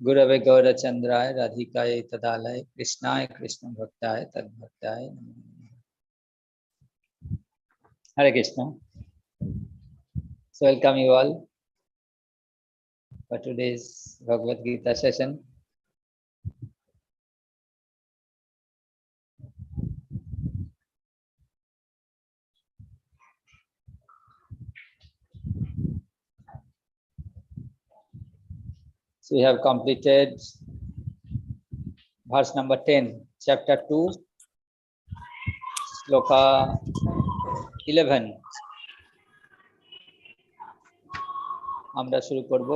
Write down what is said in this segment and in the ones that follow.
Gurave Gaurachandraya Radhikaye Tadalaya Krishnaya Krishna Bhaktaya Tadbhaktaya Hare Krishna. So welcome you all for today's Bhagavad Gita session. So we have completed verse number 10, chapter 2, sloka 11. আমরা শুরু করব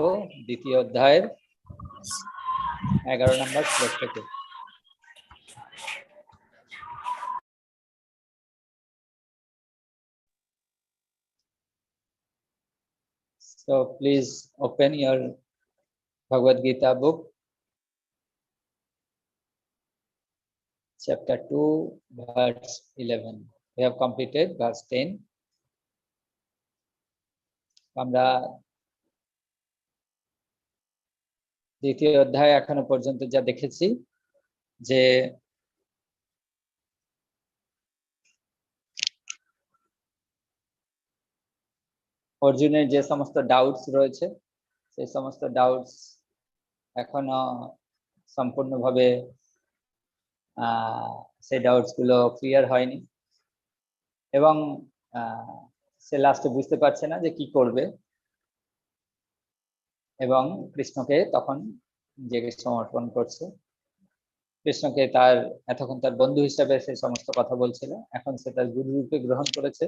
দ্বিতীয় অধ্যায়ের 11 নম্বর শ্লোক থেকে। So please open your Bhagavad Gita book, chapter 2, verse 11. We have completed verse 10. আমরা দ্বিতীয় অধ্যায় এখনো পর্যন্ত যা দেখেছি যে অর্জুনের যে সমস্ত ডাউটস রয়েছে সেই সমস্ত ডাউটস এখনো সম্পূর্ণভাবে সেই ডাউটস গুলো ক্লিয়ার হয়নি এবং সে লাস্টে বুঝতে পারছে না যে কি করবে এবং কৃষ্ণকে তখন নিজেকে সমর্পণ করছে। কৃষ্ণকে তার এতক্ষণ তার বন্ধু হিসাবে সে সমস্ত কথা বলছিল, এখন সে তার গুরু রূপে গ্রহণ করেছে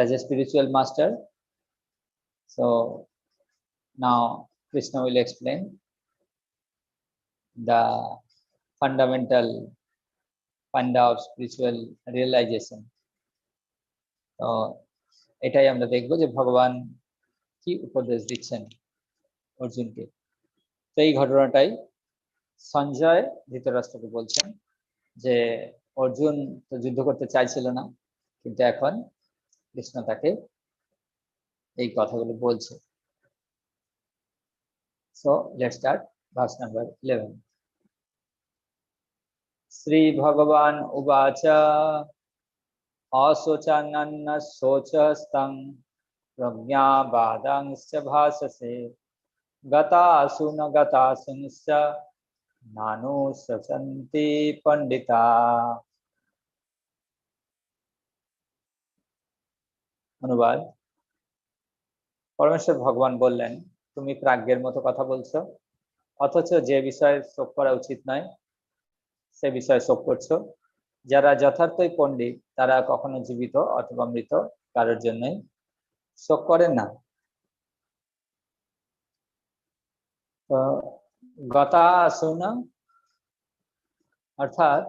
as a spiritual master. So now Krishna will explain the fundamental funda of spiritual realization. So এটাই আমরা দেখব যে ভগবান কি উপদেশ দিচ্ছেন অর্জুনকে। তো এই ঘটনাটাই সঞ্জয় ধৃতরাষ্ট্রকে বলছেন যে অর্জুন তো যুদ্ধ করতে চাইছিল না, কিন্তু এখন কৃষ্ণ তাকে এই কথাগুলো বলছে। So let's start verse number 11. Sri Bhagavan uvacha asochananna sochastang prajna badangscha bhasase gata asuna gata sunsya nanu sasanti pandita. অনুবাদ। পরমেশ্বর ভগবান বললেন, তুমি প্রাজ্ঞের মতো কথা বলছো, অথচ যে বিষয়ে শোক করা উচিত নয় সে বিষয়ে শোক করছো। যারা যথার্থই পণ্ডিত তারা কখনো জীবিত অথবা মৃত কারোর জন্যই শোক করেন না। তো গতা আসুন অর্থাৎ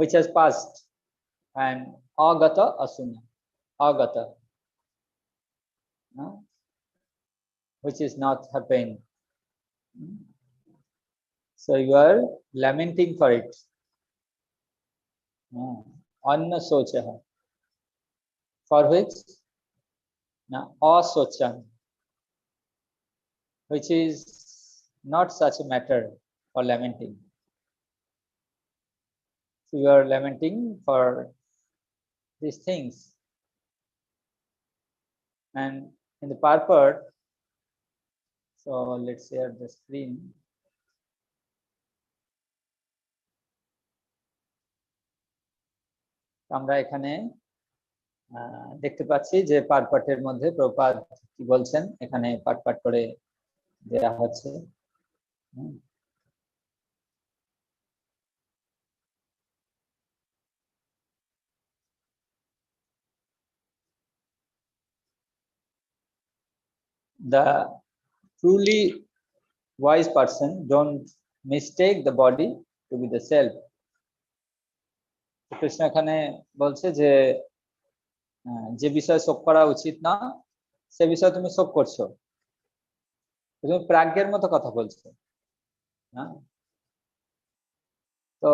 which has passed, and agata asuna, agata, which is not happening. So you are lamenting for it. Anna sochaha, for which asochan, which is not such a matter for lamenting. So you are lamenting for these things, and in the purport, so let's share the screen. আমরা এখানে দেখতে পাচ্ছি যে পাঠের মধ্যে প্রভুপাদ কি বলছেন, এখানে পাঠ করে দেয়া হচ্ছে। The truly wise person don't mistake the body to be the self. Krishna এখানে বলছে যে যে বিষয়ে শোক করা উচিত না সে বিষয়ে তুমি শোক করছো, তুমি প্রাজ্ঞের মতো কথা বলছো। তো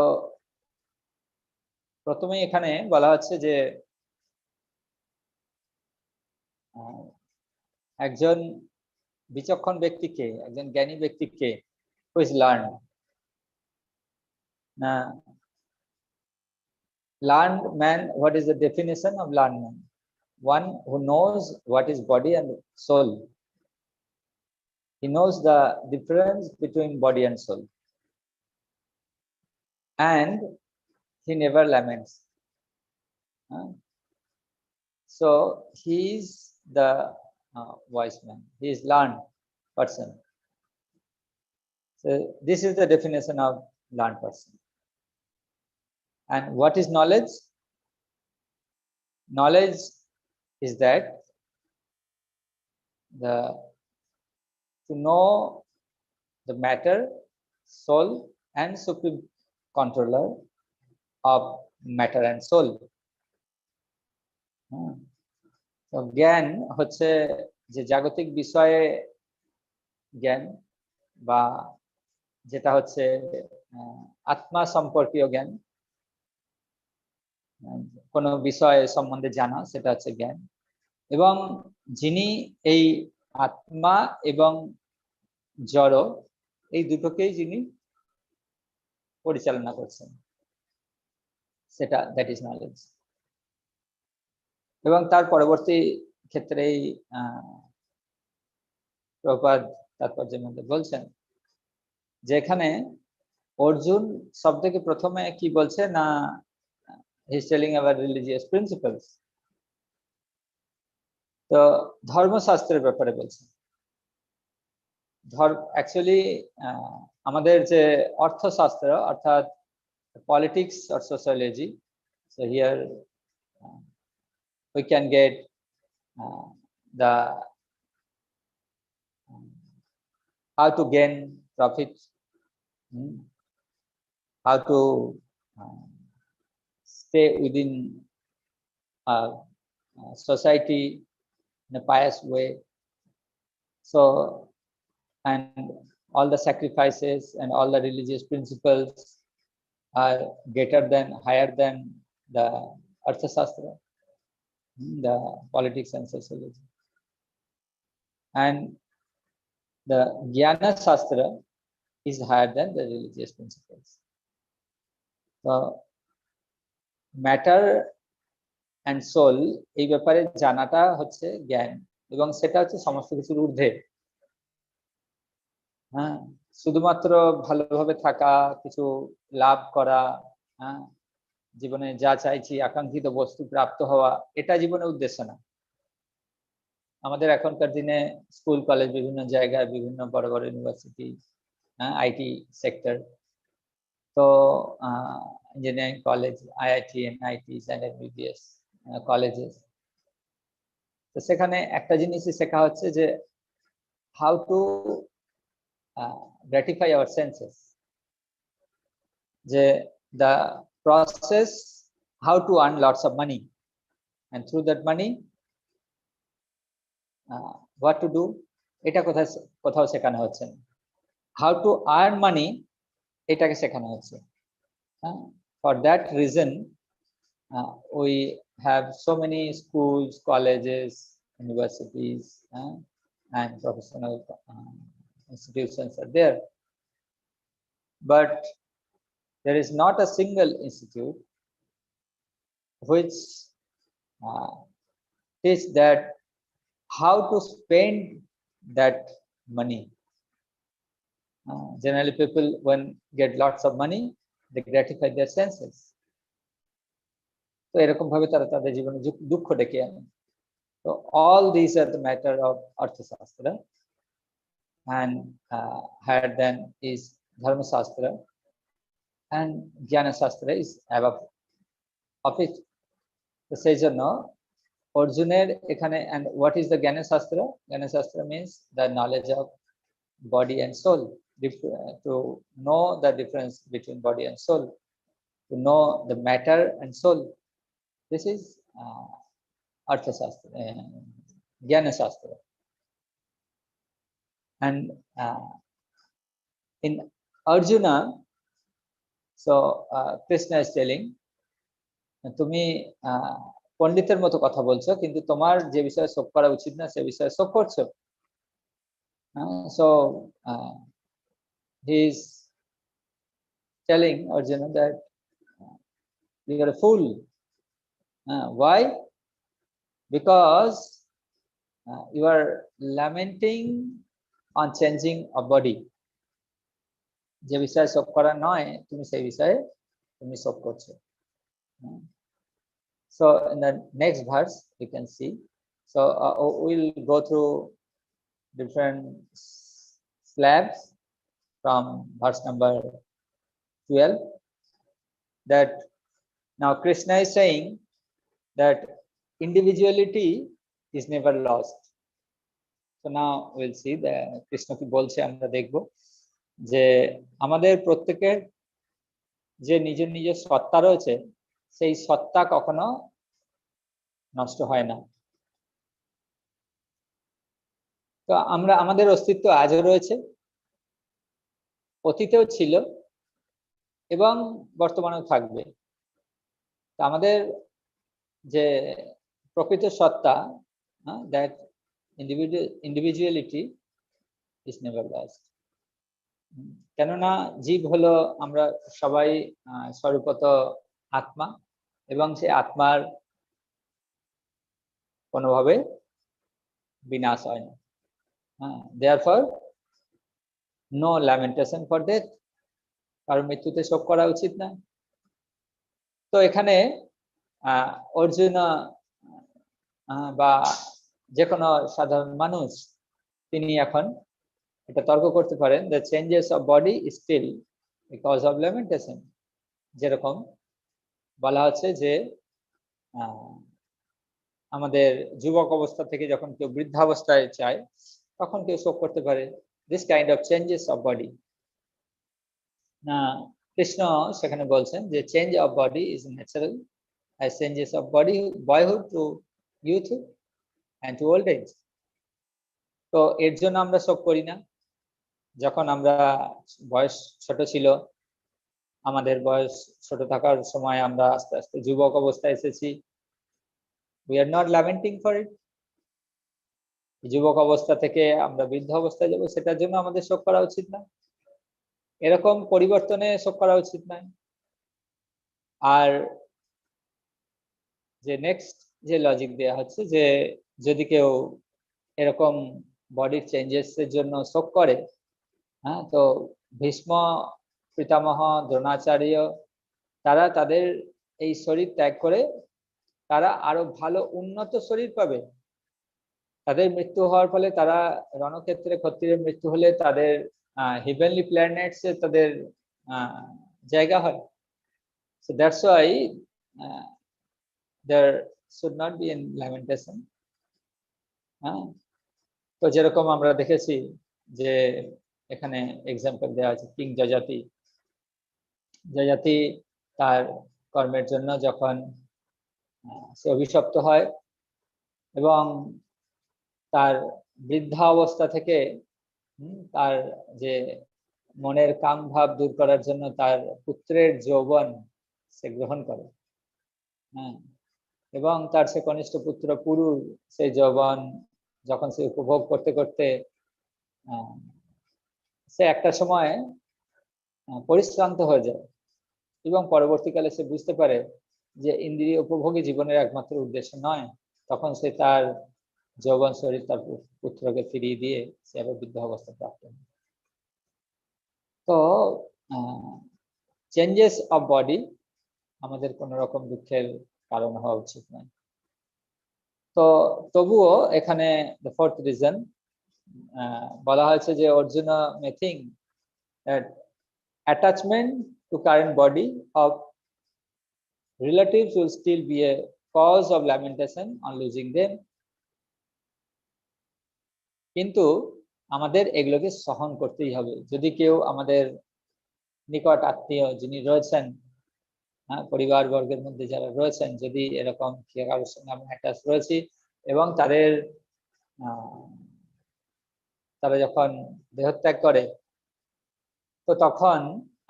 প্রথমেই এখানে বলা হচ্ছে যে একজন বিচক্ষণ ব্যক্তিকে, একজন জ্ঞানী ব্যক্তিকে, who is learned, learned man, what is the definition of learned man? One who knows what is body and soul. He knows the difference between body and soul, and he never laments. So he is the wise man. He is learned person. So this is the definition of learned person. And what is knowledge? Knowledge is that to know the matter, soul, and supreme controller of matter and soul. তো জ্ঞান হচ্ছে যে জাগতিক বিষয়ে জ্ঞান, বা যেটা হচ্ছে আত্মা সম্পর্কীয় জ্ঞান, কোনো বিষয় সম্বন্ধে জানা, সেটা হচ্ছে জ্ঞান। এবং যিনি এই আত্মা এবং জড় এই দুটোকেই যিনি পরিচালনা করছেন, সেটা দ্যাট ইজ নলেজ। এবং তার পরবর্তী ক্ষেত্রে প্রভুপাদ তাৎপর্যের মধ্যে বলছেন যে এখানে অর্জুন শব্দকে প্রথমে কি বলছে না, he is telling about religious principles. তো ধর্মশাস্ত্রের ব্যাপারে বলছে। অ্যাকচুয়ালি আমাদের যে অর্থশাস্ত্র, অর্থাৎ politics or sociology, so here we can get the how to gain profit, how to stay within society in a pious way. So, and all the sacrifices and all the religious principles are greater than, higher than the Arthashastra, the politics and sociology. And the Jnana Shastra is higher than the religious principles. So, matter and soul এই ব্যাপারে জানাটা হচ্ছে জ্ঞান, এবং সেটা হচ্ছে সমস্ত কিছুর ঊর্ধ্বে। হ্যাঁ, শুধুমাত্র ভালোভাবে থাকা, কিছু লাভ করা, হ্যাঁ, জীবনে যা চাইছি আকাঙ্ক্ষিত বস্তু প্রাপ্ত হওয়া, এটা জীবনের উদ্দেশ্য না। আমাদের এখনকার দিনে স্কুল কলেজ, বিভিন্ন জায়গায়, বিভিন্ন বড় বড় ইউনিভার্সিটি, আইটি সেক্টর, তো engineering college, IIT, NITs and MBBS colleges, তো সেখানে একটা জিনিসই শেখা হচ্ছে যে how to gratify our senses, the process how to earn lots of money, and through that money what to do, এটা কোথাও শেখানো হচ্ছে না। how to earn money এটাকে শেখানো হচ্ছে। for that reason we have so many schools, colleges, universities, and professional institutions are there, but there is not a single institute which teach that how to spend that money. Generally people, when get lots of money, they gratify their senses, তো এরকম ভাবে তারা তাদের জীবনে দুঃখ ডেকে আনে। So all these are the matter of Arthashastra, and higher than is Dharma Shastra, and Jnana Shastra is above of it. তো সেই জন্য অর্জুনের এখানে, and what is the Jnana Shastra? Jnana Shastra means the knowledge of body and soul, to know the difference between body and soul, to know the matter and soul. This is Arthashastra, Jnana Shastra. And in Arjuna, So Krishna is telling, তুমি পণ্ডিতের মতো কথা বলছো, কিন্তু তোমার যে বিষয়ে শোক করা উচিত না সে বিষয়ে শোক করছো। So he is telling Arjuna that you are a fool. Why? Because you are lamenting on changing of body. যে বিষয়ে শোক করা নয় তুমি সেই বিষয়ে তুমি শোক করছো। So in the next verse you can see, so we'll go through different slabs from verse number 12, that now Krishna is saying that individuality is never lost. So now we'll see the Krishna ki bolche amra dekhbo যে আমাদের প্রত্যেকের যে নিজ নিজ সত্তা রয়েছে সেই সত্তা কখনো নষ্ট হয় না। তো আমরা আমাদের অস্তিত্ব আজও রয়েছে, অতীতেও ছিল এবং বর্তমানেও থাকবে। তো আমাদের যে প্রকৃত সত্তা, that individuality is never lost. কেননা জীব হলো আমরা সবাই স্বরূপত আত্মা, এবং সেই আত্মার কোনোভাবে বিনাশ হয় না। therefore no lamentation for death, কারণ মৃত্যুতে শোক করা উচিত না। তো এখানে অর্জুন বা যে কোনো সাধারণ মানুষ তিনি এখন এটা তর্ক করতে পারেন, the changes of body is still because of lamentation। যেরকম বলা হচ্ছে যে আমাদের যুবক অবস্থা থেকে যখন কেউ বৃদ্ধাবস্থায় যায় তখন কেউ শোক করতে পারে, this kind of changes of body। না, কৃষ্ণ সেখানে বলছেন যে change of body is natural as changes of body, boyhood to youthhood and to old age। তো এর জন্য আমরা শোক করি না। যখন আমরা বয়স ছোট ছিল, আমাদের বয়স ছোট থাকার সময় আমরা আস্তে আস্তে যুবক অবস্থায় এসেছি, we are not lamenting for it। যুবক অবস্থা থেকে আমরা বৃদ্ধ অবস্থায় যাব, সেটার জন্য আমাদের শোক করা উচিত না। এরকম পরিবর্তনে শোক করা উচিত নয়। আর যে নেক্সট যে লজিক দেয়া হচ্ছে যে যদি কেউ এরকম বডির চেঞ্জেস এর জন্য শোক করে, তো ভীষ্ম, পিতামহ, দ্রোণাচার্য তারা তাদের এই শরীর ত্যাগ করে তারা আরো ভালো উন্নত শরীর পাবে। তাদের মৃত্যু হওয়ার ফলে তারা রণক্ষেত্রে ক্ষত্রিয়ের মৃত্যু হলে তাদের হেভেনলি প্ল্যানেটস এ তাদের জায়গা হয়। So that's why there should not be any lamentation। তো যেরকম আমরা দেখেছি যে এখানে এক্সাম্পল দেওয়া আছে কিং যজাতি। যজাতি তার কর্মের জন্য যখন সে অভিশপ্ত হয় এবং তার বৃদ্ধা অবস্থা থেকে তার যে মনের কাম ভাব দূর করার জন্য তার পুত্রের যৌবন সে গ্রহণ করে, এবং তার সে কনিষ্ঠ পুত্র পুরু সেই যৌবন যখন সে উপভোগ করতে করতে সে একটা সময় পরিশ্রান্ত হয়ে যায় এবং পরবর্তীকালে সে বুঝতে পারে যে ইন্দ্রিয় উপভোগী জীবনের একমাত্র উদ্দেশ্য নয়। তখন সে তার যৌবন শরীর তার পুত্রকে ফিরিয়ে দিয়ে সে আবার বৃদ্ধ অবস্থা প্রাপ্ত হয়। তো চেঞ্জেস অফ বডি আমাদের কোন রকম দুঃখের কারণ হওয়া উচিত নয়। তো তবুও এখানে the fourth reason বলা হয়েছে যে Arjun may think that attachment to current body of relatives will still be a cause of lamentation on losing them। কিন্তু আমাদের এগুলোকে সহন করতেই হবে। যদি কেউ আমাদের নিকট আত্মীয় যিনি রয়েছেন, পরিবার বর্গের মধ্যে যারা রয়েছেন, যদি এরকম কারোর সঙ্গে আমরা অ্যাটাচ রয়েছি এবং তারা যখন দেহত্যাগ করে, তো তখন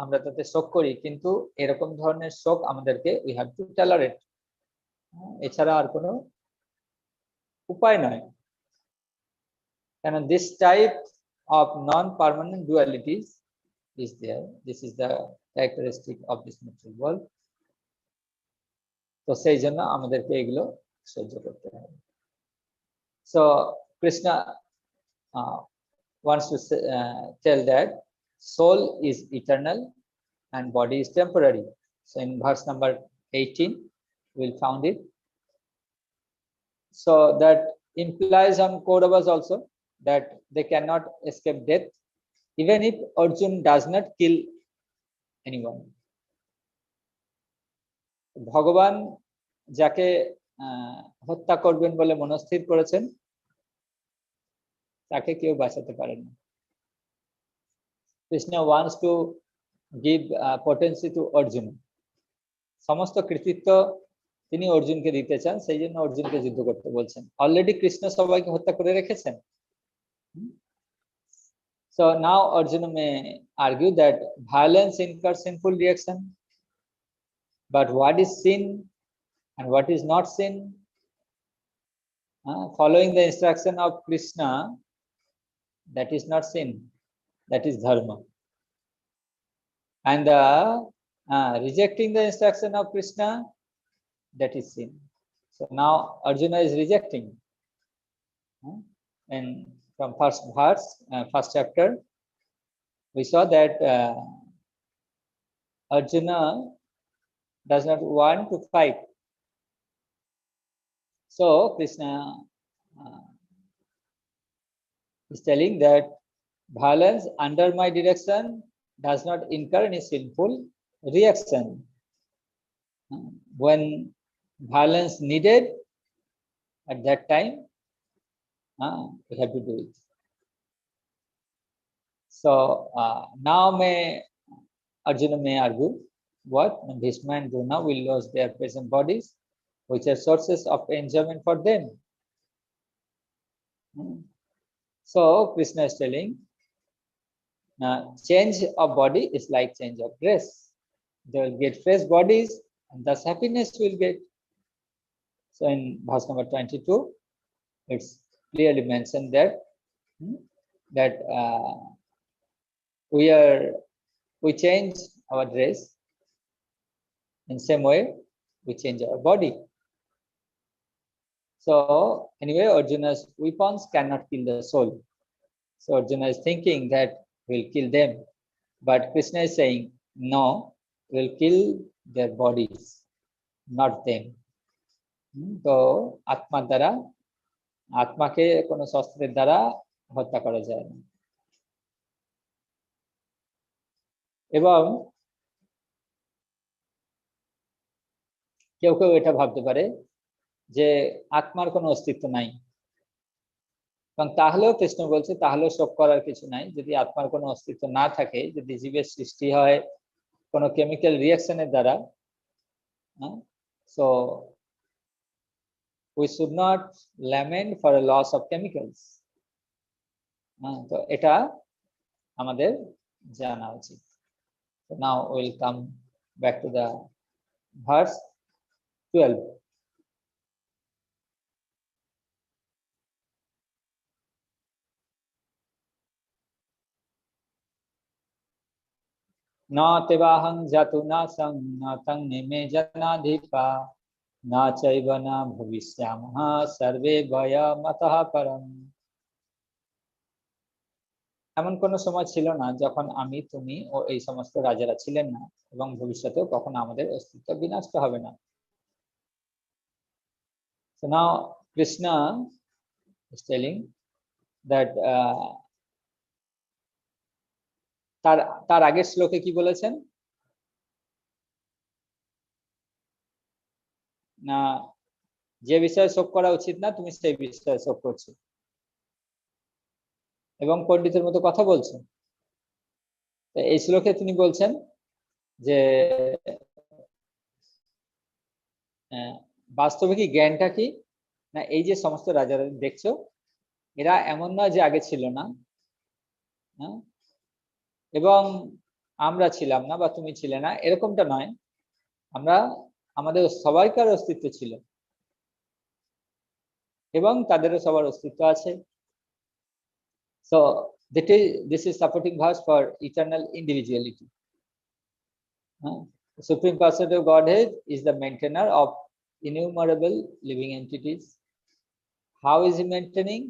আমরা তাতে শোক করি, কিন্তু এরকম ধরনের শোক আমাদেরকে উই হ্যাভ টু টলারেট, এছাড়া আর কোনো উপায় নয়। কেন this type of non permanent dualities is there. This is the characteristic of this material world. তো সেই জন্য আমাদেরকে এগুলো সহ্য করতে হবে। So Krishna wants to tell that soul is eternal and body is temporary. So in verse number 18 we'll found it. So that implies on Kauravas also that they cannot escape death even if Arjun does not kill anyone. ভগবান যাকে হত্যা করবেন বলে মনস্থির করেছেন তাকে কেউ বাঁচাতে পারেন না। Krishna wants to give potency to Arjun, সমস্ত কৃতিত্ব তিনি অর্জুনকে দিতে চান, সেই জন্য অর্জুনকে যুদ্ধ করতে বলছেন। অলরেডি কৃষ্ণ সবাইকে হত্যা করে রেখেছেন। So now Arjuna may argue that violence incurs sinful reaction, but what is sin and what is not sin? Following the instruction of Krishna, that is not sin, that is dharma. And rejecting the instruction of Krishna, that is sin. So now Arjuna is rejecting. And from first verse, first chapter, we saw that Arjuna does not want to fight. So Krishna is telling that violence under my direction does not incur any sinful reaction. When violence needed, at that time, we have to do it. So now Arjuna may argue what? Bhishma and Drona will lose their present bodies, which are sources of enjoyment for them. So Krishna is telling, change of body is like change of dress. They will get fresh bodies, and thus happiness will get. So in verse number 22, it's clearly mentioned that we change our dress. In same way, we change our body. So anyway, Arjuna's weapons cannot kill the soul. So Arjuna is thinking that we'll kill them, but Krishna is saying, no, we'll kill their bodies, not them. তো আত্মার দ্বারা, আত্মাকে কোনো শস্ত্রের দ্বারা হত্যা করা যায় না। এবং কেউ কেউ এটা ভাবতে পারে যে আত্মার কোনো অস্তিত্ব নাই, এবং তাহলেও কৃষ্ণ বলছে তাহলেও শোক করার কিছু নাই। যদি আত্মার কোনো অস্তিত্ব না থাকে, যদি জীবের সৃষ্টি হয় কোনো কেমিক্যাল রিয়াকশনের দ্বারা, so we should not lament for a loss of chemicals. তো এটা আমাদের জানা উচিত। So now we'll come back to the verse 12. Na tevahang jatu nasang natang nime janadhipa na chaiva na bhavishyamaha sarve bhaya mataha param. এমন কোনো সময় ছিল না যখন আমি, তুমি ও এই সমস্ত রাজারা ছিলেন না, এবং ভবিষ্যতেও কখনো আমাদের অস্তিত্ব বিনষ্ট হবে না। So now Krishna is telling that তার আগের শ্লোকে কি বলেছেন না, যে বিষয়ে শোক করা উচিত না তুমি সেই বিষয়ে শোক করছো এবং পণ্ডিতের মতো কথা বলছো। এই শ্লোকে তিনি বলছেন যে বাস্তবে কি জ্ঞানটা কি না, এই যে সমস্ত রাজারা দেখছো এরা এমন নয় যে আগে ছিল না, এবং আমরা ছিলাম না বা তুমি ছিলে না, এরকমটা নয়। আমরা, আমাদের সবাইকার অস্তিত্ব ছিল এবং তাদেরও সবার অস্তিত্ব আছে। So this is supporting verse for eternal individuality. The Supreme Personality of Godhead is the maintainer of innumerable living entities. How is he maintaining?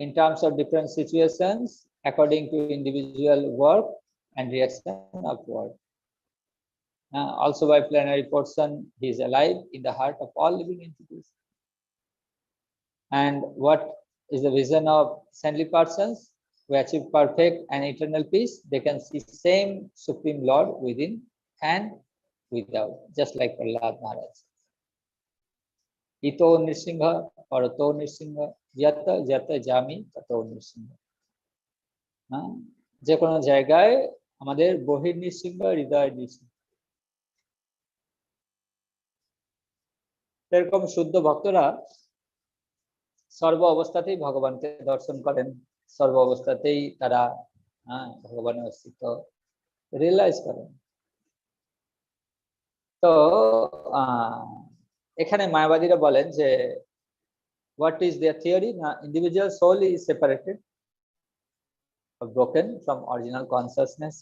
In terms of different situations, according to individual work and reaction upward. Also by plenary portion, he is alive in the heart of all living entities. And what is the vision of saintly persons who achieve perfect and eternal peace? They can see same Supreme Lord within and without, just like Prahlad Maharaj. Ito Nirsingha, Parato Nirsingha, Yata Yata Jami, Tato Nirsingha. যে কোনো জায়গায় আমাদের বহির নিঃসিংহ, হৃদয় নিঃসিংহ। এরকম শুদ্ধ ভক্তরা সর্ব অবস্থাতেই ভগবানকে দর্শন করেন, সর্ব অবস্থাতেই তারা ভগবানের অস্তিত্ব রিয়েলাইজ করেন। তো এখানে মায়াবাদীরা বলেন যে what is their theory? Individual soul is separated or broken from original consciousness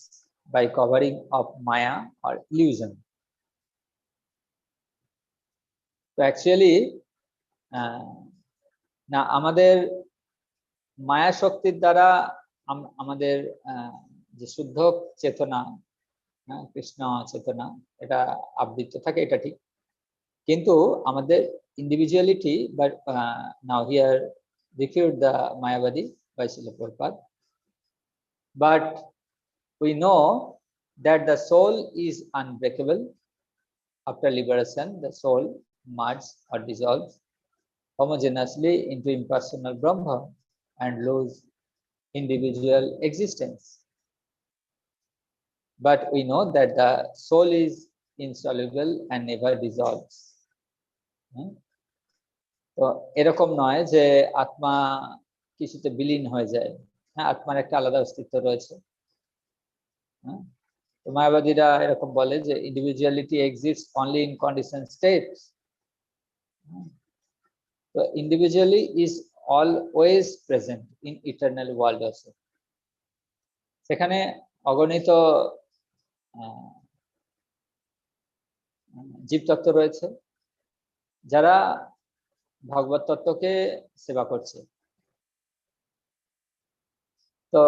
by covering of maya or illusion. So actually না, আমাদের মায়া শক্তির দ্বারা আমাদের যে শুদ্ধ চেতনা, কৃষ্ণ চেতনা, এটা আবৃত থাকে, এটা ঠিক। কিন্তু আমাদের individuality, but now here refute the Mayavadi by Srila Prabhupada, but we know that the soul is unbreakable. After liberation, the soul merges or dissolves homogeneously into impersonal Brahma and lose individual existence. But we know that the soul is insoluble and never dissolves. তো এরকম নয় যে আত্মা কিছুতে বিলীন হয়ে যায়। হ্যাঁ, আত্মার একটা আলাদা অস্তিত্ব রয়েছে। তো মায়াবাদীরা এরকম বলে যে individuality exists only in condition states. তো individually is always present in eternal world also. সেখানে অগণিত জীবতত্ত্ব রয়েছে যারা ভগবত তত্ত্বকে সেবা করছে। তো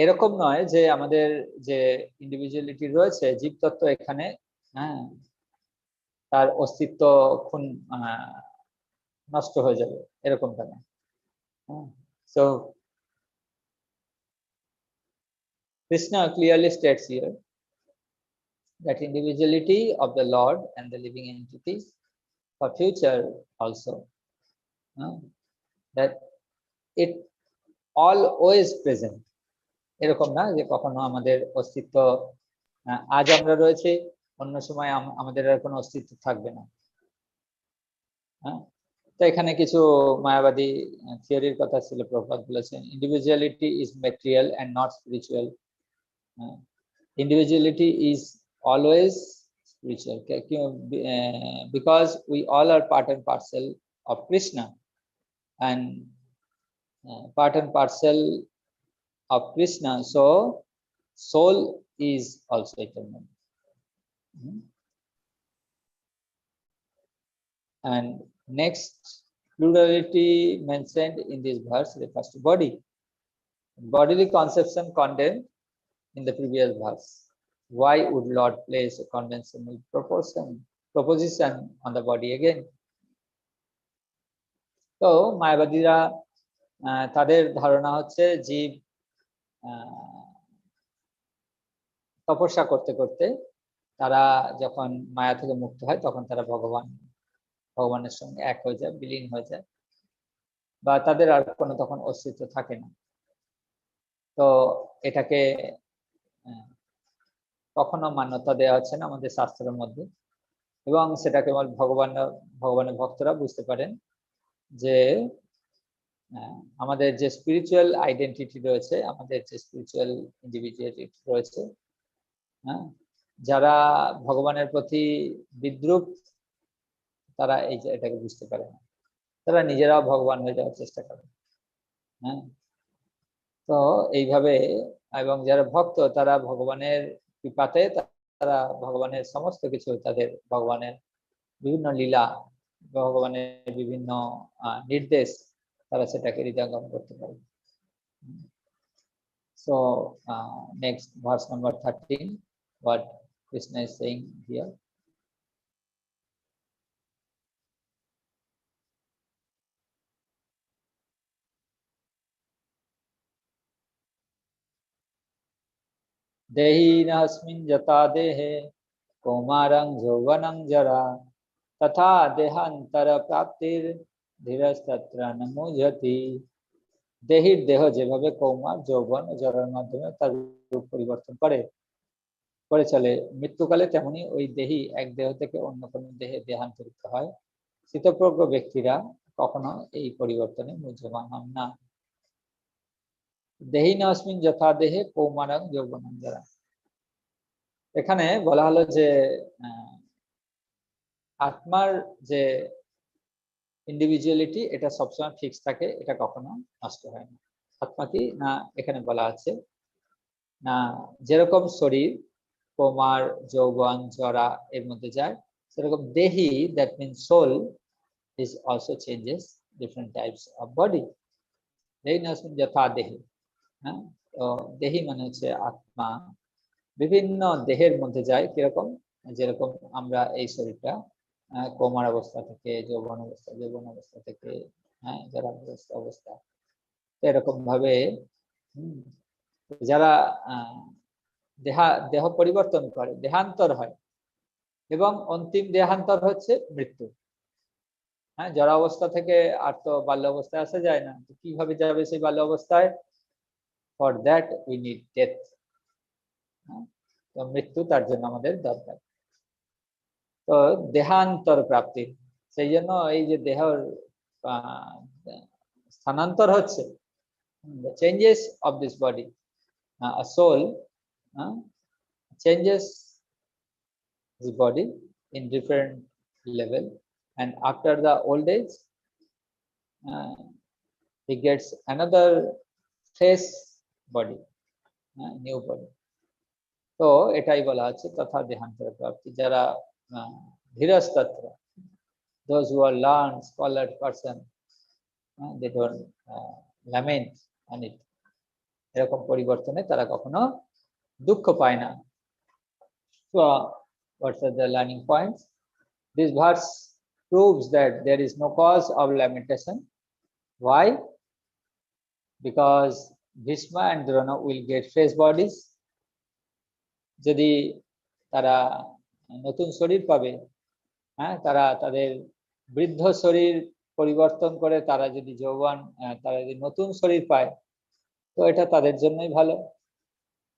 এরকম নয় যে আমাদের যে ইন্ডিভিজুয়ালিটি রয়েছে, জীবতত্ত্ব এখানে তার অস্তিত্ব নষ্ট হয়ে যাবে, এরকমটা না। So Krishna clearly states here that individuality of the Lord and the living entities for future also, that it always present. এরকম না যে কখনো আমাদের অস্তিত্ব, আজ আমরা রয়েছে, অন্য সময় আমাদের আর কোনো অস্তিত্ব থাকবে না। তো এখানে কিছু মায়াবাদী থিওরির কথা ছিল, প্রভুপাদ বলেছেন individuality is material and not spiritual. Individuality is always spiritual because we all are part and parcel of Krishna, and part and parcel of Krishna, so soul is also eternal. And next plurality mentioned in this verse refers to body. Bodily conception condemned in the previous verse. Why would Lord place a conventional proposition on the body again? তো মায়াবাদীরা তাদের ধারণা হচ্ছে জীব তপস্যা করতে করতে তারা যখন মায়া থেকে মুক্ত হয় তখন তারা ভগবানের সঙ্গে এক হয়ে যায়, বিলীন হয়ে যায়, বা তাদের আর কোনো তখন অস্তিত্ব থাকে না। তো এটাকে কখনো মান্যতা দেওয়া হচ্ছে না আমাদের শাস্ত্রের মধ্যে, এবং সেটা কেবল ভগবানের ভক্তরা বুঝতে পারেন যে আমাদের যে স্পিরিচুয়াল আইডেন্টিটি রয়েছে, আমাদের যে স্পিরিচুয়াল ইন্ডিভিজুয়ালিটি রয়েছে, হ্যাঁ, যারা ভগবানের প্রতি বিদ্রুপ তারা এটাকে বুঝতে পারে না, তারা নিজেরাও ভগবান হয়ে যাওয়ার চেষ্টা করে। হ্যাঁ, তো এইভাবে, এবং যারা ভক্ত তারা ভগবানের কৃপাতে তারা ভগবানের সমস্ত কিছু, তাদের ভগবানের বিভিন্ন লীলা, ভগবানের বিভিন্ন নির্দেশ, তারা সেটাকে হৃদয়ঙ্গম করতে পারে। So next verse number 13, what Krishna is saying here. देहिनस्मिन् यथा देहे कौमारं यौवनं जरा तथा देहान्तर प्राप्तिर धीरस्तत्र न मुह्यति। দেহির দেহ যেভাবে কৌমার, যৌবন ও জরার মাধ্যমে তার রূপ পরিবর্তন করে চলে, মৃত্যুকালে তেমনি ওই দেহি এক দেহ থেকে অন্য কোনো দেহে দেহান্তরিত হয়। স্থিতপ্রজ্ঞ ব্যক্তিরা কখনো এই পরিবর্তনে মুহ্যমান হন না। দেহিনস্মিন যথা দেহে কৌমারং যৌবনং জরা, এখানে বলা হলো যে আত্মার যে ইন্ডিভিজুয়ালিটি এটা সবসময় ফিক্স থাকে, এটা কখনো নষ্ট হয় না। আত্মা কি না, এখানে বলা আছে না যেরকম শরীর কৌমার, যৌবন, জরা এর মধ্যে যায়, সেরকম দেহি, that means soul, is also changes different types of body. দেহিনস্মিন যথা দেহে, হ্যাঁ, তো দেহি মানে হচ্ছে আত্মা, বিভিন্ন দেহের মধ্যে যায়। কিরকম, যেরকম আমরা এই শরীরটা কোমার অবস্থা থেকে যৌবন অবস্থা থেকে জরাগ্রস্ত অবস্থা, এরকম ভাবে যারা দেহ পরিবর্তন করে, দেহান্তর হয়, এবং অন্তিম দেহান্তর হচ্ছে মৃত্যু। হ্যাঁ, জরা অবস্থা থেকে আর তো বাল্য অবস্থায় আসা যায় না, কিভাবে যাবে সেই বাল্য অবস্থায়? For that we need death. তো মৃত্যু তার জন্য আমাদের দরকার। তো দেহান্তর প্রাপ্তি, সেই জন্য এই যে দেহের স্থানান্তর হচ্ছে, changes of this body, soul changes his body in different level, and after the old age he gets another fresh body, new body. তো এটাই বলা আছে তথা দেহান্তর প্রাপ্তি। যারা ধীরস্তত্র, those who are learned scholar person, they don't lament on it, এরকম পরিবর্তনে তারা কখনো দুঃখ পায় না। So what are the learning points? This verse proves that there is no cause of lamentation. Why? Because Bhishma and Drona will get fresh bodies. যদি তারা নতুন শরীর পাবে, হ্যাঁ, তারা তাদের বৃদ্ধ শরীর পরিবর্তন করে তারা যদি যৌবন, তারা যদি নতুন শরীর পায়, তো এটা তাদের জন্যই ভালো,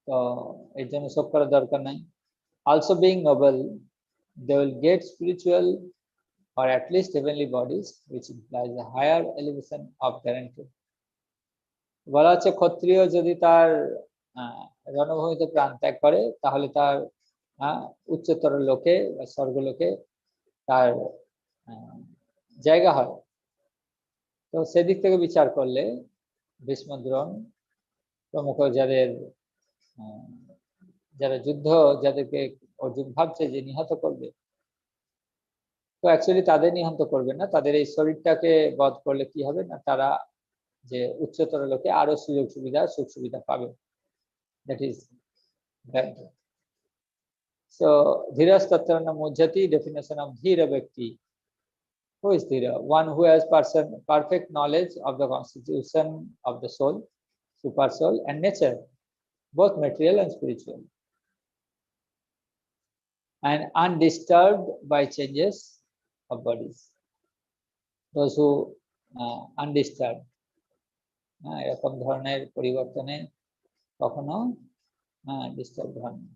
তো এর জন্য শোক করার দরকার নাই। Also being noble, they will get spiritual or at least heavenly bodies, which implies a higher elevation of parenthood. বলা হচ্ছে ক্ষত্রিয় যদি তার রণভূমিতে প্রাণ ত্যাগ করে, তাহলে তার উচ্চতর লোকে বা স্বর্গলোকে তার জায়গা হয়। তো সেদিক থেকে বিচার করলে ভীষ্ম, দ্রোণ প্রমুখ যারা যুদ্ধ, যাদেরকে অর্জুন ভাবছে যে নিহত করবে, তো অ্যাকচুয়ালি তাদের নিহত করবে না, তাদের এই শরীরটাকে বধ করলে কি হবে না, তারা যে উচ্চতর লোকে আরো সুযোগ সুবিধা, সুখ সুবিধা পাবে। That is that. So dhirastattra na mujjati, definition of dhira ব্যক্তি. Who is dhira? One who has perfect knowledge of the constitution of the soul, super soul and nature, both material and spiritual, and undisturbed by changes of bodies. Those who undisturbed, এরকম ধরনের পরিবর্তনে কখনো disturb হন না।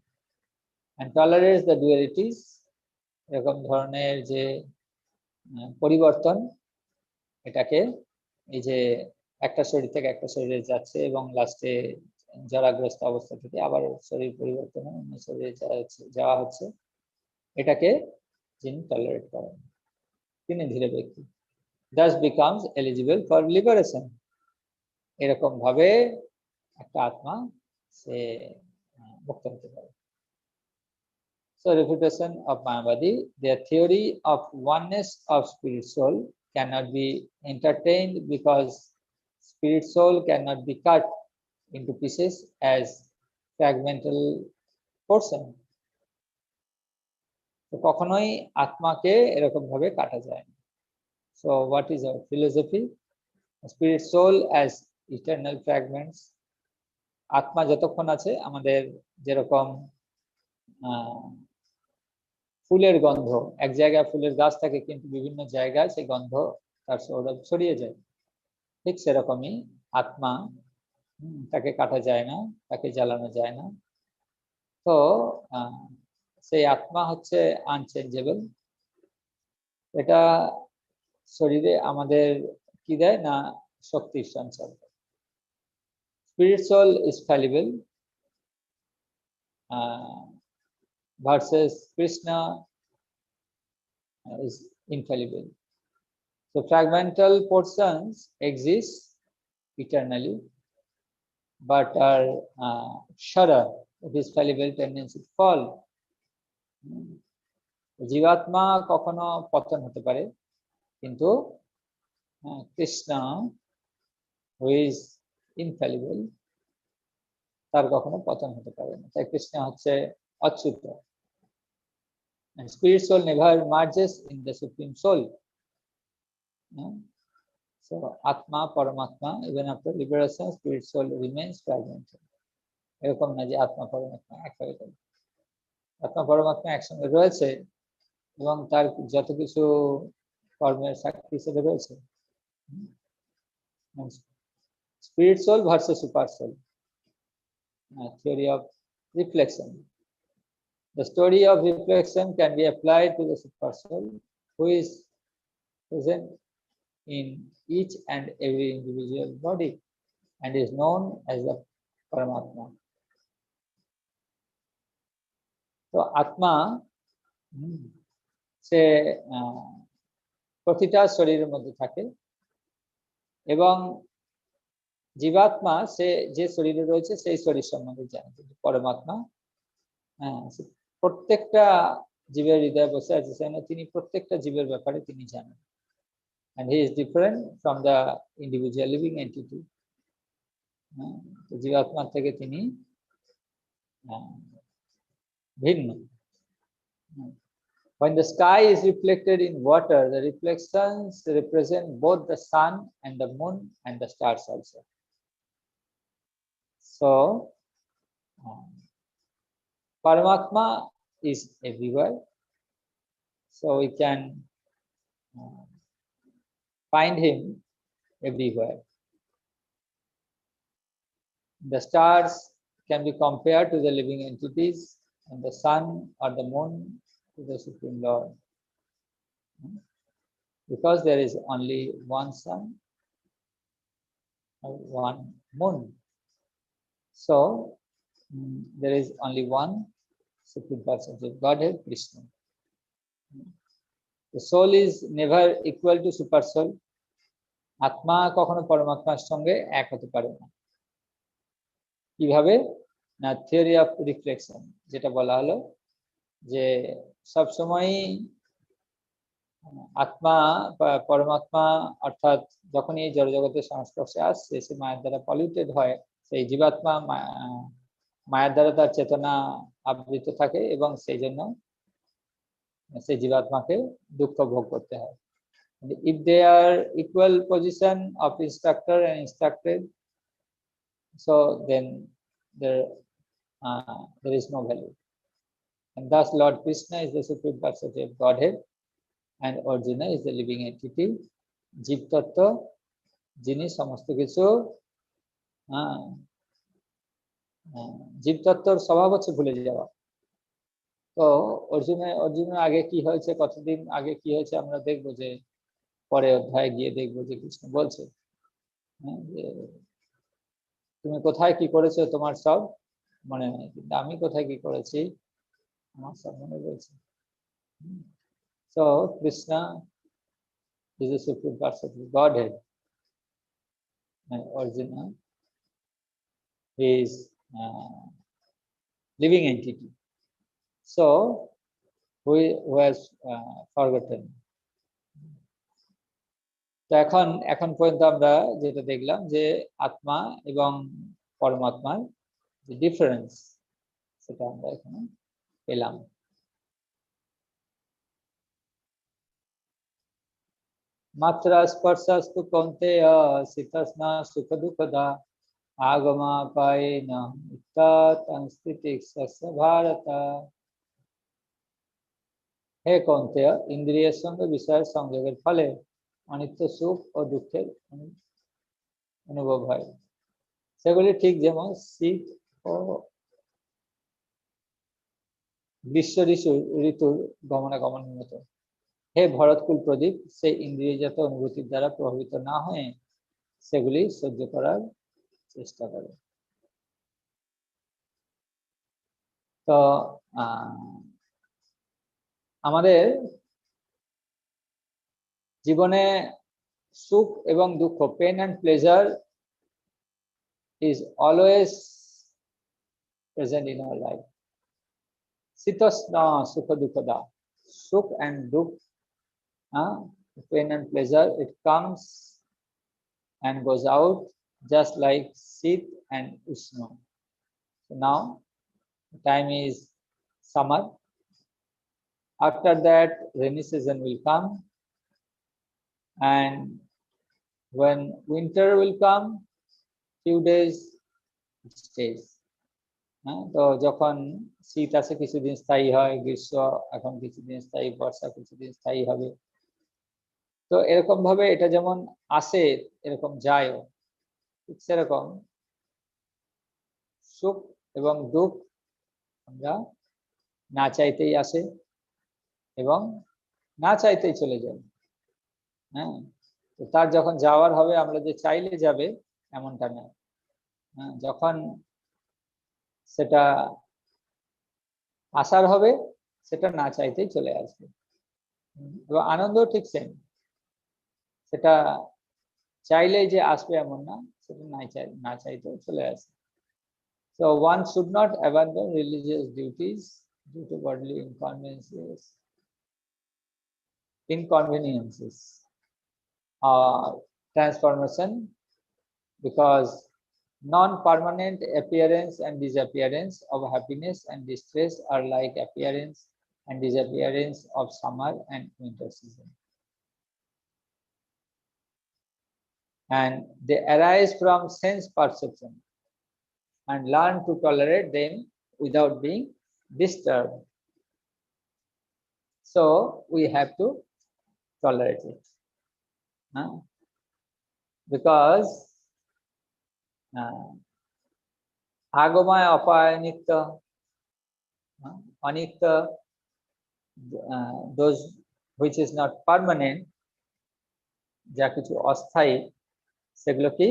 and tolerates the dualities, এরকম ধরনের যে পরিবর্তন, এটাকে এই যে একটা শরীর থেকে একটা শরীরে যাচ্ছে এবং লাস্টে জরাগ্রস্ত অবস্থা থেকে আবার শরীর পরিবর্তন হয়ে অন্য শরীরে যাওয়া হচ্ছে, এটাকে যিনি টলারেট করেন তিনি ধীরে ব্যক্তি, thus becomes eligible for liberation। এরকম ভাবে একটা আত্মা সে মুক্ত হতে পারে। So refutation of Mayavadi, their theory of oneness of spirit soul cannot be entertained because spirit soul cannot be cut into pieces as fragmental portion। তো কখনোই আত্মাকে এরকম ভাবে কাটা যায় না। So what is our philosophy? Spirit soul as eternal fragments। আত্মা যতক্ষণ আছে আমাদের যেরকম ফুলের গন্ধ, এক জায়গায় ফুলের গাছ থাকে কিন্তু বিভিন্ন জায়গায় সেই গন্ধ তার সৌরভ ছড়িয়ে যায়, ঠিক সেরকমই আত্মা, তাকে কাটা যায় না, তাকে জ্বালানো যায় না। তো সেই আত্মা হচ্ছে আনচেঞ্জেবল। এটা শরীরে আমাদের কি দেয় না, শক্তির সঞ্চার। Spirit soul is fallible versus Krishna is infallible। So fragmental portions exist eternally, but are shara, it is fallible tendency to fall। জীবাত্মা কখনো পতন হতে পারে, কিন্তু কৃষ্ণ হু ইজ ইনফ্যালিবল তার কখনো পতন হতে পারে না। তাই কৃষ্ণ হচ্ছে Achyuta. And spirit soul never merges in the supreme soul। So atma paramatma, even after liberation spirit soul remains fragmented। এরকম না যে আত্মা পরমাত্মা এক হয়ে গেল। আত্মা পরমাত্মা একসঙ্গে রয়েছে এবং তার যত কিছু কর্মের সাক্ষী হিসেবে রয়েছে। Spirit soul versus super soul, theory of reflection। The story of reflection can be applied to the super soul who is present in each and every individual body and is known as the Paramatma। তো আত্মা সে প্রতিটা শরীরের মধ্যে থাকে এবং জীবাত্মা সে যে শরীরে রয়েছে সেই শরীর সম্বন্ধে জানে। পরমাত্মা প্রত্যেকটা জীবের হৃদয়ে বসে আছে, সেজন্য তিনি প্রত্যেকটা জীবের ব্যাপারে তিনি জানেন। And he is different from the individual living entity। জীবাত্মার থেকে তিনি ভিন্ন। When the sky is reflected in water, the reflections represent both the sun and the moon and the stars also। So Paramatma is everywhere, so we can find him everywhere। The stars can be compared to the living entities and the sun or the moon to the Supreme Lord, because there is only one sun or one moon, so there is only one Supreme Personality of Godhead, Krishna। The soul is never equal to super soul। আত্মা কখনো পরমাত্মার সঙ্গে এক হতে পারে না। কিভাবে না, থিওরি অফ রিফ্লেকশন, যেটা বলা হলো যে সবসময় আত্মা পরমাত্মা অর্থাৎ যখনই এই জড়জগতের সংস্পর্শে আসছে সে মায়ের দ্বারা পলিউটেড হয়, সেই জীবাত্মা মায়ের দ্বারা তার চেতনা আবৃত থাকে এবং সেই জন্য সেই জীবাত্মাকে দুঃখ ভোগ করতে হয়। If they are equal position of instructor and instructed, so then there is no value। And thus Lord Krishna is the Supreme Personality of Godhead and Arjuna is the living entity, জীব তত্ত্ব, যিনি সমস্ত কিছু জীব তত্ত্বর স্বভাব হচ্ছে ভুলে যাওয়া। তো অর্জুনের আগে কি হয়েছে, কতদিন আগে কি হয়েছে আমরা দেখবো, যে পরে অধ্যায়ে গিয়ে দেখবো যে কৃষ্ণ বলছে যে তুমি কোথায় কি করেছো তোমার সব মনে নেই, কিন্তু আমি কোথায় কি করেছি আমার সব মনে রয়েছে। So Krishna is the supreme personality, Godhead, and original. He is living entity. So who has forgotten? তো এখন পর্যন্ত আমরা যেটা দেখলাম যে আত্মা এবং পরমাত্মার যে ডিফারেন্স সেটা আমরা এখানে পেলাম। মাত্রা স্পর্শস্তু কৌন্তেয় শীতস্না সুখ দুঃখদা আগমাপায়েন ইত্যাৎ ভারত। হে কৌন্তেয়, ইন্দ্রিয়ের সঙ্গে বিষয়ের সংযোগের ফলে অনিত্য সুখ ও দুঃখের অনুভব হয়। সেগুলি ঠিক যেমন শীত ও গ্রীষ্ম ঋতুর গমনাগমনের মতো। হে ভরতকুল প্রদীপ, সেই ইন্দ্রিয়জাত অনুভূতির দ্বারা প্রভাবিত না হয়ে সেগুলি সহ্য করার চেষ্টা করে। তো আমাদের জীবনে সুখ এবং দুঃখ, pain and pleasure is always present in our life. Sitasna sukha dukkha, sukh and dukh, pain and pleasure, it comes and goes out just like sit and usna. So now time is summer. After that rainy season will come, and when winter will come, few days it stays. তো যখন শীত আসে কিছুদিন স্থায়ী হয়, গ্রীষ্ম এখন কিছুদিন স্থায়ী, বর্ষা কিছুদিন স্থায়ী হবে। তো এরকম ভাবে এটা যেমন আসে এরকম যায়ও, ঠিক সেরকম সুখ এবং দুঃখ আমরা না চাইতেই আসে এবং না চাইতেই চলে যায়। হ্যাঁ, তো তার যখন যাওয়ার হবে আমরা যে চাইলে যাবে এমনটা না। যখন সেটা আসার হবে সেটা না চাইতেই চলে আসবে। এবং আনন্দ ঠিক সেম, সেটা চাইলেই যে আসবে এমন না, সেটা না চাইতেও চলে আসে। So one should not abandon religious duties due to bodily inconveniences or transformation, because non-permanent appearance and disappearance of happiness and distress are like appearance and disappearance of summer and winter season, and they arise from sense perception and learn to tolerate them without being disturbed. So we have to tolerate it, because agama apanitya, anitya, those which is not permanent, যা কিছু অস্থায়ী, সেগুলো কি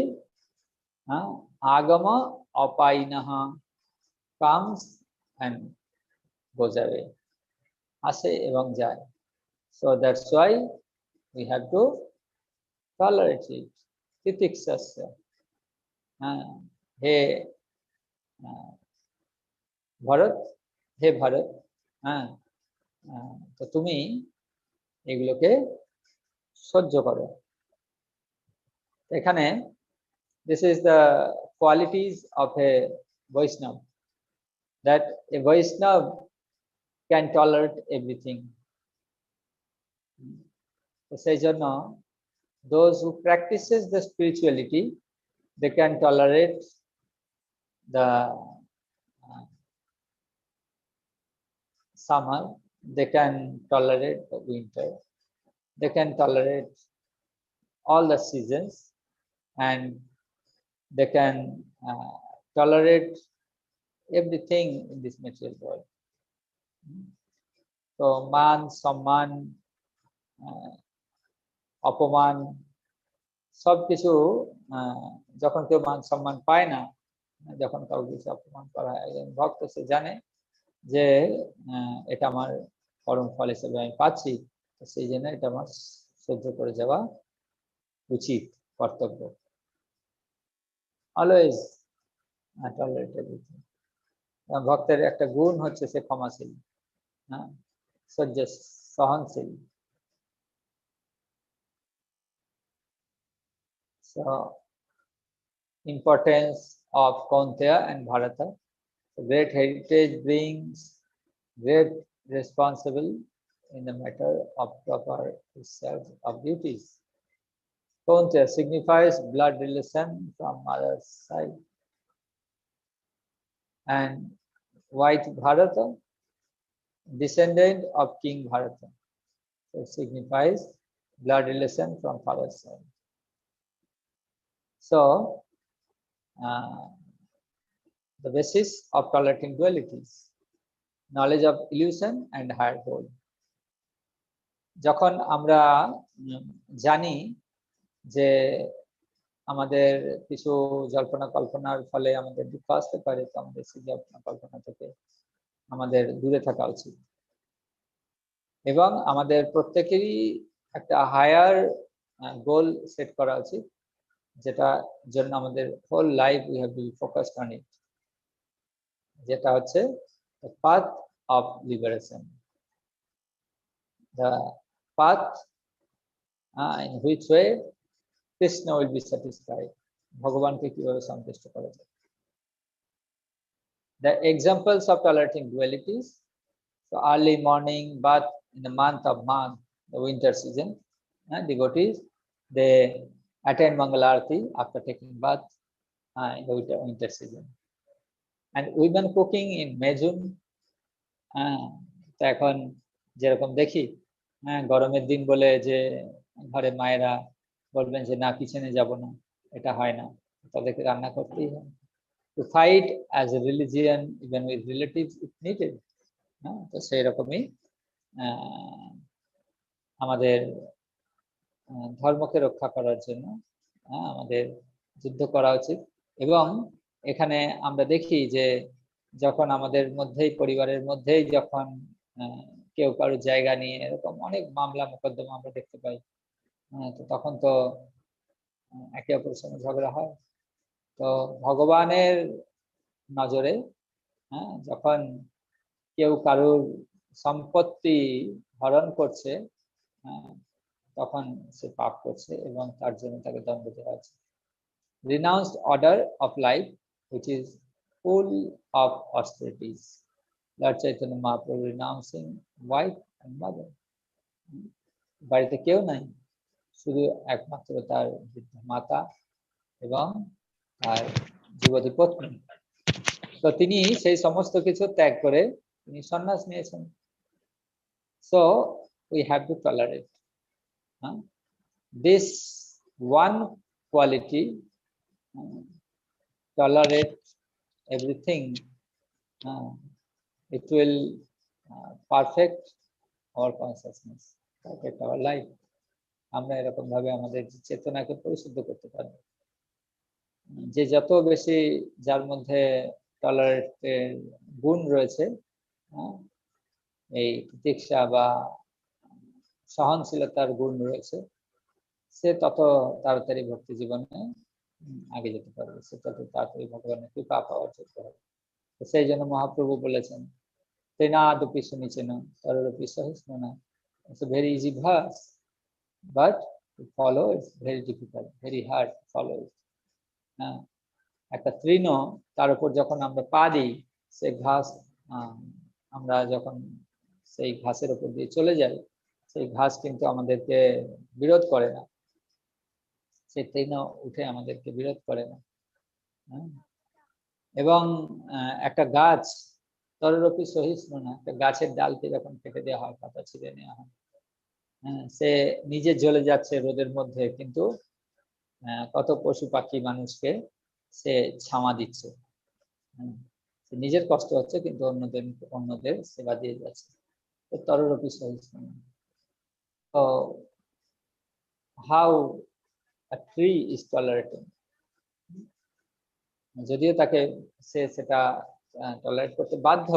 আগমা অপাইনাহা, comes and goes away, আসে এবং যায়। So that's why we have to tolerate it. Titiksasya. হে ভরত, হে ভারত, তো তুমি এগুলোকে সহ্য করো। এখানে this is the qualities of a Vaishnava, that a Vaishnava can tolerate everything. তো সেই জন্য those who practices the spirituality, they can tolerate the summer, they can tolerate the winter, they can tolerate all the seasons, and they can tolerate everything in this material world. So মান সম্মান অপমান সবকিছু, যখন কেউ মান সম্মান পায় না যখন কাউকে কিছু অপমান করা হয়, একজন ভক্ত সে জানে যে এটা আমার পরম ফল হিসেবে আমি পাচ্ছি, সেই জন্য এটা আমার সহ্য করে যাওয়া উচিত, কর্তব্য। Always tolerate everything. ভক্তের একটা গুণ হচ্ছে সে ক্ষমাশীল, হ্যাঁ, সহ্য, সহনশীল। So importance of Kaunteya and Bharata. The great heritage brings great responsible in the matter of proper discharge of duties. Kaunteya signifies blood relation from mother's side, and white Bharata, descendant of King Bharata. So it signifies blood relation from father's side. So the basis of tolerating dualities, knowledge of illusion and higher goal. যখন আমরা জানি যে আমাদের কিছু জল্পনা কল্পনার ফলে আমাদের দুঃখ আসতে পারে, তো আমাদের সেই জল্পনা কল্পনা থেকে আমাদের দূরে থাকা উচিত, এবং আমাদের প্রত্যেকেরই একটা হায়ার গোল সেট করা উচিত, যেটা জন্য আমাদের whole life we have to be focused on it, যেটা হচ্ছে the path of liberation, the path in which way Krishna will be satisfied, ভগবানকে কিভাবে সন্তুষ্ট করা যায়। The examples of tolerating dualities: so early morning bath in the month of Magh, the winter season, devotees they attend Mangalarti after taking bath in the winter season, and women cooking in May June. তো এখন যেরকম দেখি, গরমের দিন বলে যে ঘরে মায়েরা বলবেন যে না কিচেনে যাব না, এটা হয় না, তাদেরকে রান্না করতেই হয়। To fight as a religion even with relatives if needed. তো সেই রকমই আমাদের ধর্মকে রক্ষা করার জন্য আমাদের যুদ্ধ করা উচিত। এবং এখানে আমরা দেখি যে যখন আমাদের মধ্যেই, পরিবারের মধ্যেই যখন কেউ কারো জায়গা নিয়ে এরকম অনেক মামলা মোকদ্দমা আমরা দেখতে পাই, তো তখন তো একে অপরের সঙ্গে ঝগড়া হয়। তো ভগবানের নজরে যখন কেউ কারোর সম্পত্তি হরণ করছে, তখন সে পাপ করছে এবং তার জন্য তাকে দণ্ড দেওয়া আছে। Renounced order of life which is full of austerities. Lord Chaitanya Mahaprabhu renouncing wife and mother. বাড়িতে কেউ নাই, শুধু একমাত্র তার বৃদ্ধ মাতা এবং তার যুবতী পত্নী। তো তিনি সেই সমস্ত কিছু ত্যাগ করে তিনি সন্ন্যাস নিয়েছেন। So we have to tolerate. This one quality, tolerate everything, it will perfect our consciousness, perfect our life. আমরা এরকম ভাবে আমাদের চেতনাকে পরিশুদ্ধ করতে পারবো। যে যত বেশি যার মধ্যে টলারেটের গুণ রয়েছে, এই প্রতীক্ষা বা সহনশীলতার গুণ রয়েছে, সে তত তাড়াতাড়ি ভক্তি জীবনে আগে যেতে পারবে, সে তত তাড়াতাড়ি ভগবানের কৃপা পাওয়ার যোগ্য হবে। সেই জন্য মহাপ্রভু বলেছেন তেনাদপি সুনিচেন তররপি সহিষ্ণুনা। It's a very easy verse, but to follow it's very difficult, very hard to follow it. একটা তৃণ, তার উপর যখন আমরা পা দিই, সে ঘাস, আমরা যখন সেই ঘাসের উপর দিয়ে চলে যাই, সেই ঘাস কিন্তু আমাদেরকে বিরোধ করে না, সেই তৃণ উঠে আমাদেরকে বিরোধ করে না। এবং একটা গাছ তররপি সহিষ্ণুনা, একটা গাছের ডালকে যখন কেটে দেওয়া হয়, পাতা ছিঁড়ে নেওয়া হয়, সে নিজে জ্বলে যাচ্ছে রোদের মধ্যে, কিন্তু কত পশু পাখি মানুষকে সে ছামা দিচ্ছে, নিজের কষ্ট হচ্ছে কিন্তু অন্যদের সেবা দিয়ে যাচ্ছে। তো তররপি সহিষ্ণুনা। So how a tree is tolerating? যদিও তাকে সেটা টলারেট করতে বাধ্য,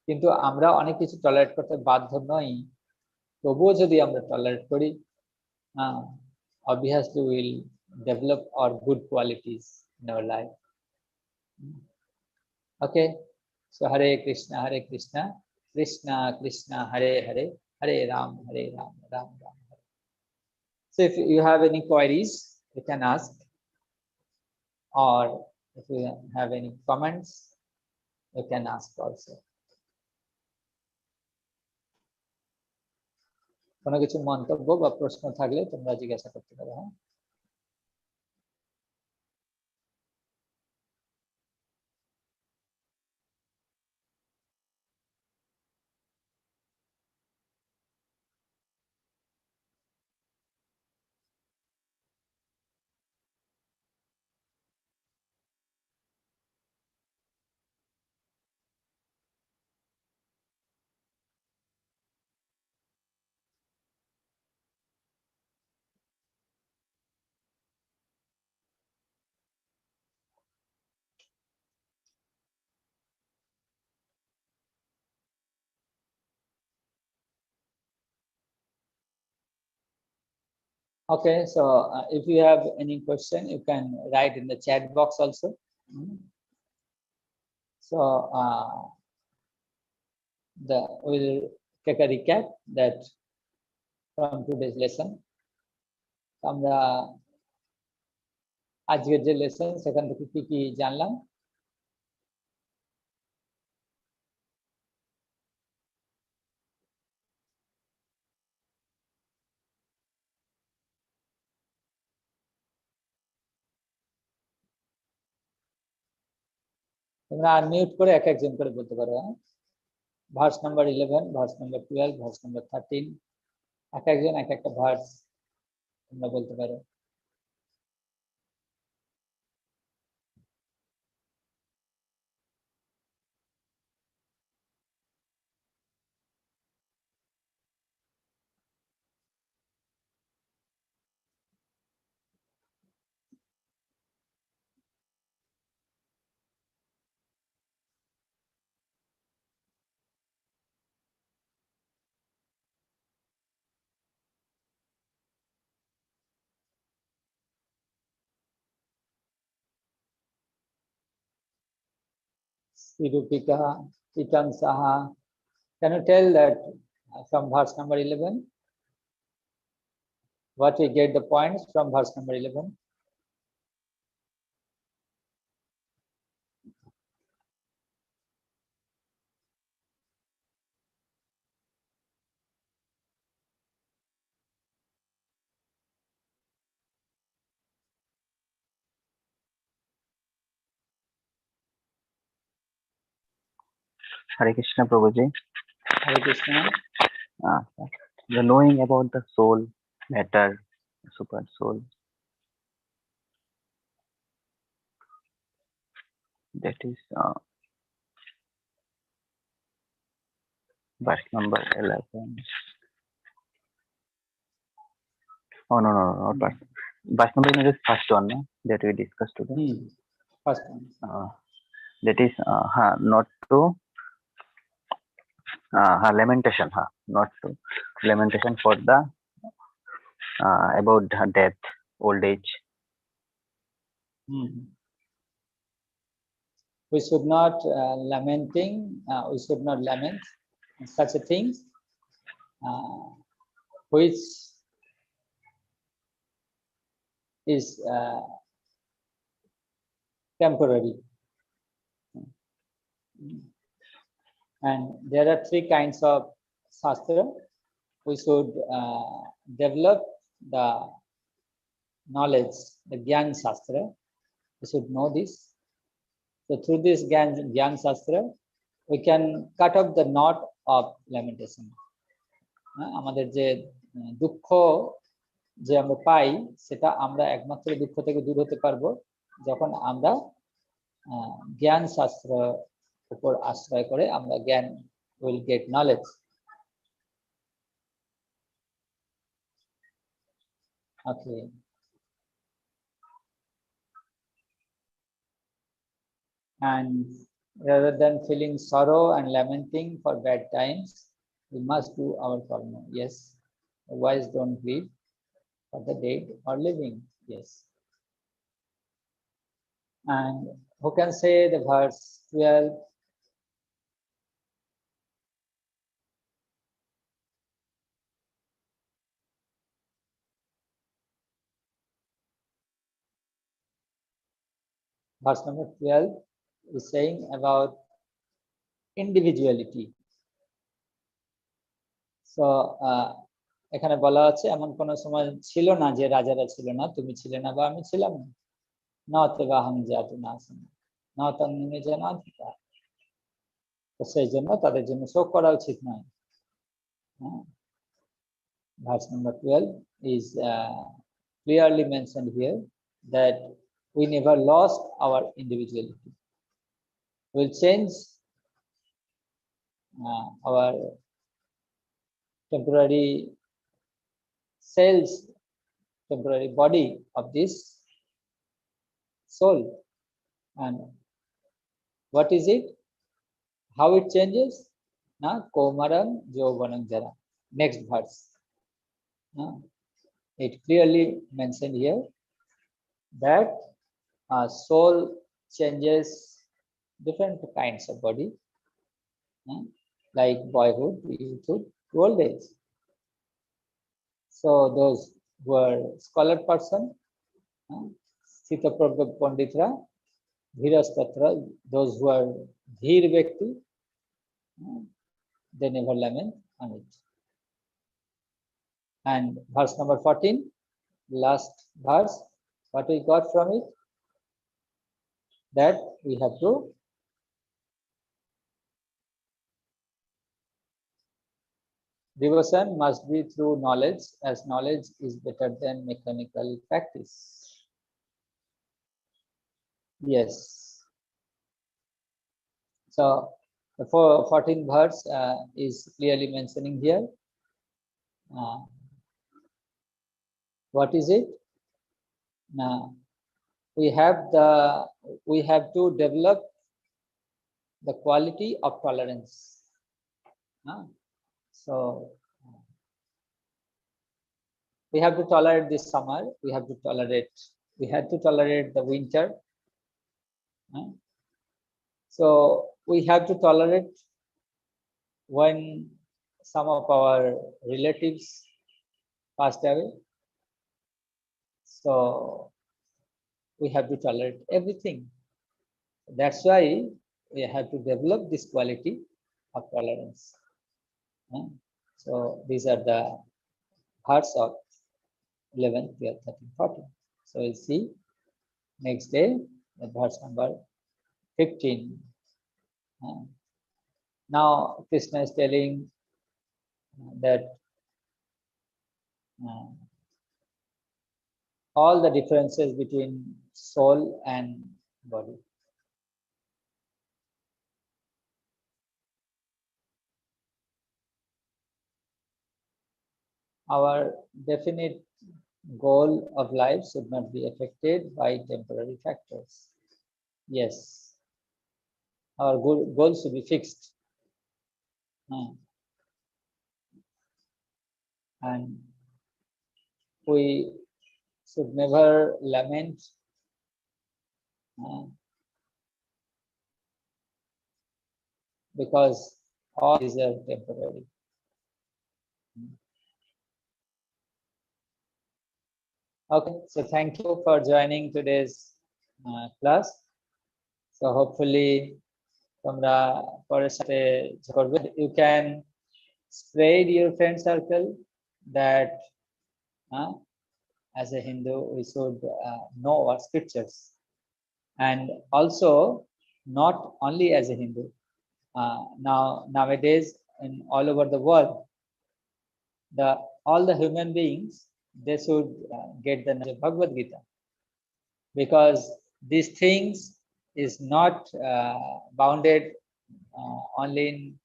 কিন্তু আমরা অনেক কিছু টলারেট করতে বাধ্য নই, তবুও যদি আমরা টলারেট করি, obviously we'll develop our good qualities in our life. Okay, so Hare Krishna, Krishna Krishna, Hare Hare, Hare Ram, Ram Ram. So if you have any queries, you can ask, or if you have any comments, you can ask also. কোনো কিছু মন্তব্য বা প্রশ্ন থাকলে তোমরা জিজ্ঞাসা করতে পারো। Okay, so if you have any question, you can write in the chat box also. So we'll take a recap that from today's lesson. আমরা আজকের যে লেসন সেখান থেকে কি কি জানলাম? তোমরা আনমিউট করে এক একজন করে বলতে পারো। Verse number 11, verse number 12, verse number 13, এক একজন এক একটা ভার্স তোমরা বলতে পারো। Sirupika, Chitam Saha, can you tell that from verse number 11? What we get the points from verse number 11? Hare Krishna, Prabhuji. Hare Krishna. The knowing about the soul, matter, super soul. That is verse number 11. Oh no, not verse number 11 is first one, no? That we discussed today. First one. That is not to lamentation, not to lamentation for the about death, old age. We should not we should not lament such a thing which is temporary. And there are three kinds of shastra. We should develop the knowledge, the Gyan Shastra. We should know this. So through this Gyan Shastra, we can cut off the knot of lamentation. আমাদের যে দুঃখ যে আমরা পাই, সেটা আমরা একমাত্র দুঃখ থেকে দূর হতে পারবো যখন আমরা জ্ঞান শাস্ত্র উপর আশ্রয় করে আমরা জ্ঞান will get knowledge. Okay. And rather than feeling sorrow and lamenting for bad times, we must do our karma. Yes. Otherwise, don't grieve for the dead or living. Yes. And who can say the verse 12? Verse number 12 is saying about individuality. So, এখানে বলা আছে এমন কোন সময় ছিল না যে রাজারা ছিল না, তুমি ছিলে না বা আমি ছিলাম না, নতে বাহং জাতু না আসেন না তন্মে জানা। তো সেই জন্য তাদের জন্য শোক করা উচিত নয়। Verse number 12 is clearly mentioned here that we never lost our individuality. We'll change our temporary cells, temporary body of this soul. And what is it? How it changes? Na komaram jovanam jara. Next verse. It clearly mentioned here that soul changes different kinds of body, like boyhood, youthhood, old age. So those who are scholar person, Sitaprabha Panditra, Dhirastatra, those who are Dhir Vyakti, they never lament on it. And verse number 14, last verse, what we got from it? That we have to devotion must be through knowledge, as knowledge is better than mechanical practice. Yes. So the 14th verse is clearly mentioning here. What is it? Now we have to develop the quality of tolerance. So we have to tolerate this summer. We had to tolerate the winter. So we have to tolerate when some of our relatives passed away. So we have to tolerate everything. That's why we have to develop this quality of tolerance. So these are the parts of 11, 12, 13, 14. So we'll see next day the verse number 15. Now Krishna is telling that all the differences between soul and body. Our definite goal of life should not be affected by temporary factors. Yes, our goal should be fixed. And we should never lament because all these are temporary. Okay, so thank you for joining today's class. So hopefully you can spread your friend circle that as a Hindu we should know our scriptures, and also not only as a Hindu. Nowadays in all over the world, all the human beings, they should get the knowledge of Bhagavad Gita, because these things is not bounded only in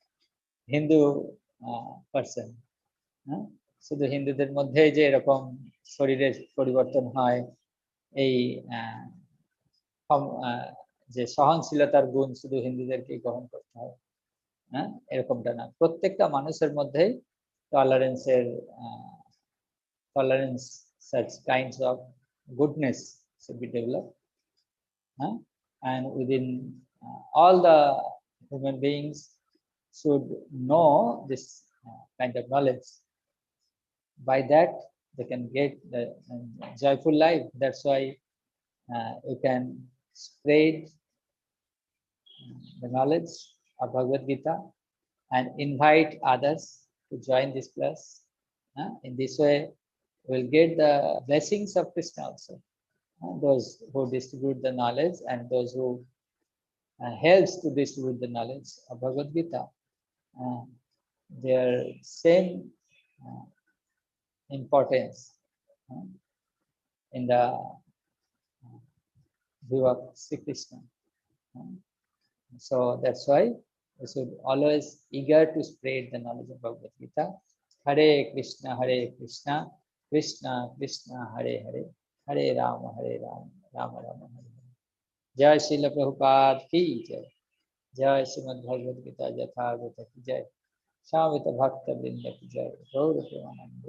Hindu person. শুধু হিন্দুদের মধ্যে যে এরকম শরীরের পরিবর্তন হয়, এই যে সহনশীলতার গুণ শুধু হিন্দুদেরকে গ্রহণ করতে হয়, হ্যাঁ, এরকমটা না। প্রত্যেকটা মানুষের মধ্যেই টলারেন্সের tolerance, such kinds of goodness should be developed, and within all the human beings should know this kind of knowledge. By that they can get the joyful life. That's why you can spread the knowledge of Bhagavad Gita and invite others to join this class. In this way we'll get the blessings of Krishna also. Those who distribute the knowledge and those who helps to distribute the knowledge of Bhagavad Gita, their same importance in the view of Sri Krishna. So that's why we should always eager to spread the knowledge of Bhagavad Gita. Hare Krishna, Krishna Krishna, Hare Hare, Hare Rama, Rama Rama, Hare Hare. Jai Srila Prabhupada ki jai. Jai Srimad Bhagavad Gita Yathartha ki jai. Samvita Bhakta Vrinda ki jai. Gaura Premanande.